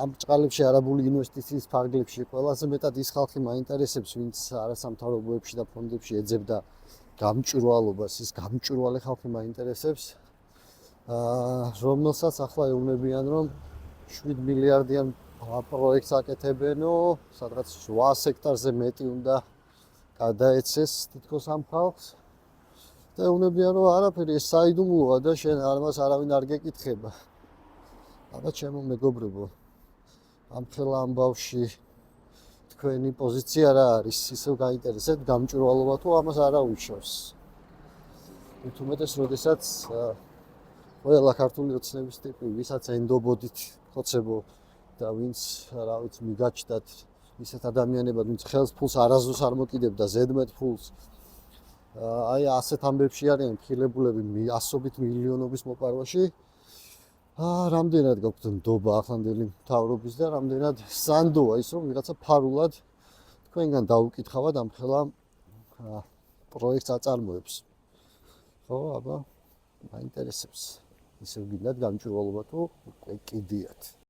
ამ ბრწყალებში არაბული ინვესტიციის ფარგლებში ყველაზე მეტად ის ხალხი მაინტერესებს, ვინც არასამთავრობოებში და ფონდებში ეძებდა გამჭვირვალობას, ის გამჭვირვალე ხალხი მაინტერესებს. რომელსაც ახლა ეუბნებიან, რომ 7 მილიარდიან პროექტს აკეთებენო, სადღაც 8 ჰექტარზე მეტი უნდა გადაეცეს თითქოს ამ ხალხს. და ეუბნებიან, რომ არაფერი ეს საიდუმლოა და შენ ამას არავინ არ გეკითხება. აბა ჩემო მეგობრებო, ამ ხელა ამბავში თქვენი პოზიცია რა არის? ისევ გაინტერესებთ გამჭვირვალობა თუ ამას არა უშავს? თუმეტეს როდესაც ყველა ქართული ოცნების ტიპი, ვისაც ენდობოდით ხოცებო და ვინც რა ვიცი მიგაჩნდათ ისეთ ადამიანებად, ვინც ხელს ფულს არასდროს არ მოკიდებდა ზედმეტ ფულს. აი ასეთ ამბებში არიან მხილებულები ასობით მილიონობის მოპარვაში. რამდენად გაქვთ ნდობა ახლანდელი მთავრობის და რამდენად სანდოა ის რომ ვიღაცა ფარულად თქვენგან დაუკითხავად ამ ხელა პროექტს აწარმოებს. ხო, აბა მაინტერესებს. ისევ გინდათ გამჭვირვალობა თუ კიდიათ.